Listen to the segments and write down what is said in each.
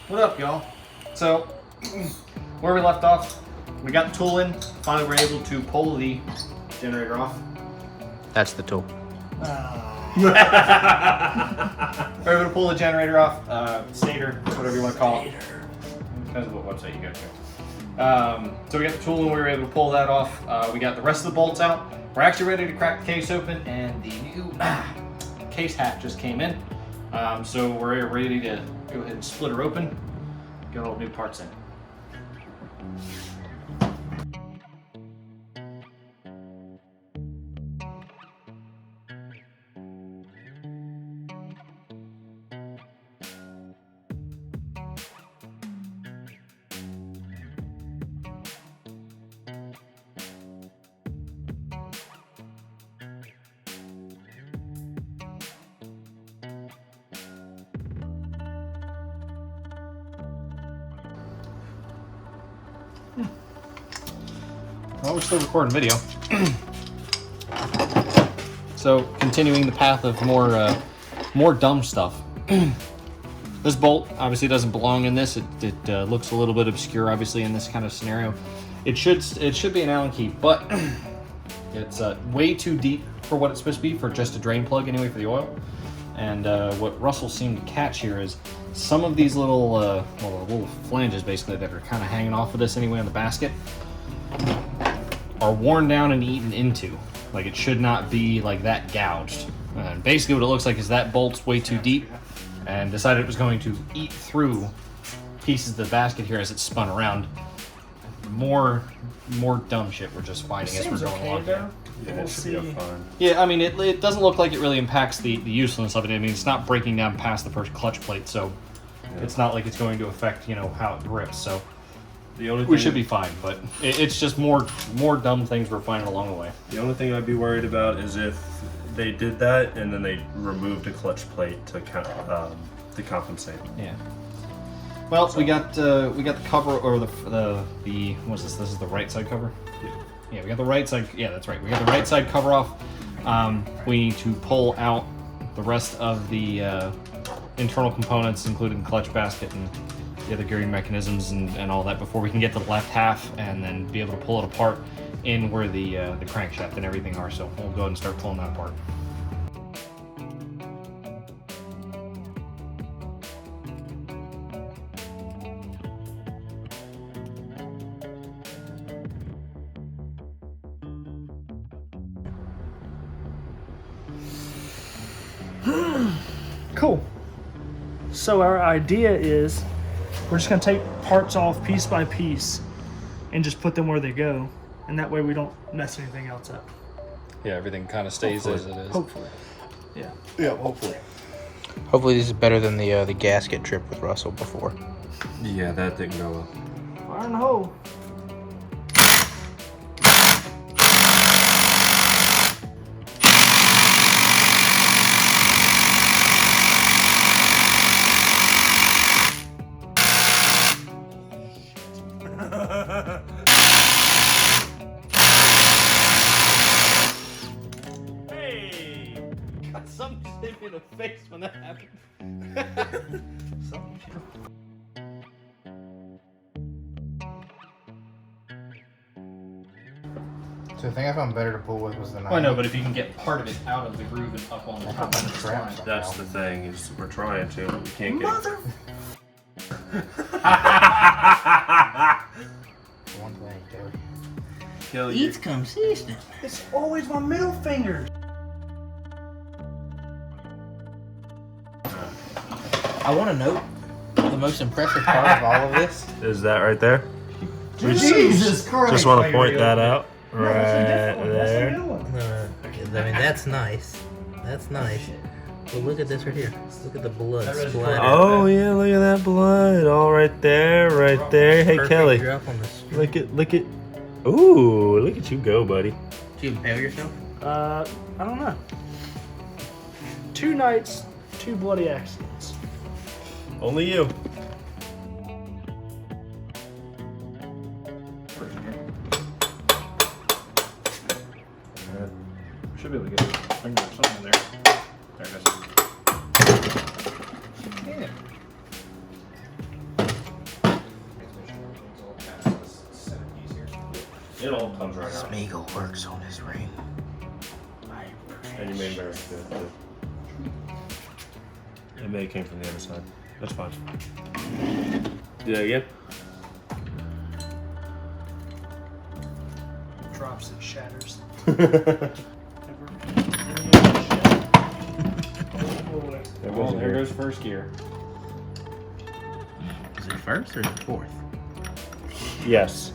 What up, y'all? So, where we left off, we got the tool in. Finally, we're able to pull the generator off. That's the tool. We're able to pull the generator off, stator, whatever you want to call it. Depends on what website you go to. So we got the tool and we were able to pull that off. We got the rest of the bolts out. We're actually ready to crack the case open, and the new case hat just came in. So we're ready to go ahead and split her open, get all the new parts in. Well, we're still recording video. So, continuing the path of more dumb stuff. This bolt obviously doesn't belong in this. It looks a little bit obscure, obviously, in this kind of scenario. It should be an Allen key, but it's way too deep for what it's supposed to be for just a drain plug anyway for the oil. And what Russell seemed to catch here is some of these little little flanges basically that are kind of hanging off of this anyway on the basket are worn down and eaten into. Like, it should not be like that gouged. And basically what it looks like is that bolt's way too deep and decided it was going to eat through pieces of the basket here as it spun around. More dumb shit we're just finding as we're going along here. Yeah, it should be fine. Yeah, I mean, it doesn't look like it really impacts the usefulness of it. I mean, it's not breaking down past the first clutch plate, so it's not like it's going to affect, how it grips. So The only we should be fine, but it's just more dumb things we're finding along the way. The only thing I'd be worried about is if they did that and then they removed a clutch plate to compensate. Yeah. Well, we got the cover, or the what's this? This is the right side cover. Yeah, we got the right side. Yeah, that's right. We got the right side cover off. We need to pull out the rest of the internal components, including the clutch basket and the other gearing mechanisms and all that, before we can get to the left half and then be able to pull it apart in where the crankshaft and everything are. So we'll go ahead and start pulling that apart. Cool. So our idea is we're just going to take parts off piece by piece and just put them where they go. And that way we don't mess anything else up. Yeah, everything kind of stays as it is. Hopefully. Yeah. Yeah, hopefully. Hopefully this is better than the gasket trip with Russell before. Yeah, that didn't go well. Fire in the hole. Hey! Got something hit me in the face when that happened. So the thing I found better to pull with was the knife. Well, I know, but if you can get part of it out of the groove and up on the top of the Straps. slide. That's the thing, is we're trying to, but we can't get Mother. One thing, Kelly. kill you. It's consistent. It's always my middle finger. I want to note the most impressive part of all of this. Is that right there? Jesus Christ. Just want to point that out. No, Right that's the there. middle one. I mean, that's nice. That's nice. But look at this right here. Look at the blood splatter. Oh yeah, look at that blood. All right there, right there. Hey Perfect Kelly, drop on the street. look at. Ooh, look at you go, buddy. Did you impale yourself? I don't know. 2 nights, 2 bloody accidents. Only you. Should be able to get a finger or something in there. There it goes. Yeah. It all comes right out. Smeagol works on his ring. And you made very good. It may have came from the other side. That's fine. Do that again. Drops it, shatters. Well, there goes first gear. Is it first or is it fourth? Yes.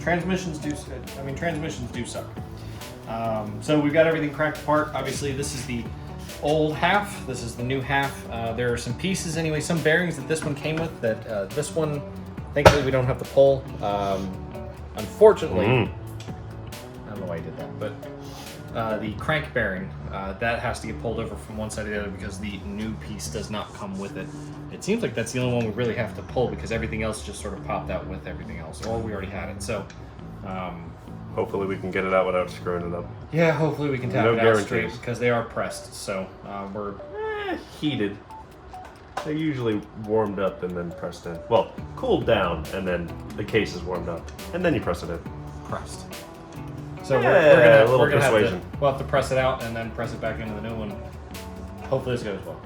Transmissions do suck. So we've got everything cracked apart. Obviously, this is the old half. This is the new half. There are some pieces, anyway, some bearings that this one came with that this one, thankfully, we don't have to pull. Unfortunately, I don't know why I did that, but the crank bearing, that has to get pulled over from one side to the other because the new piece does not come with it. It seems like that's the only one we really have to pull because everything else just sort of popped out with everything else, or we already had it. So, Hopefully we can get it out without screwing it up. yeah, hopefully we can tap No it out guarantees. straight because they are pressed. So we're Heated. They're usually warmed up and then pressed in. Well, cooled down and then the case is warmed up. And then you press it in. pressed. So Yeah, a little we're gonna persuasion. we'll have to press it out and then press it back into the new one. Hopefully this goes well.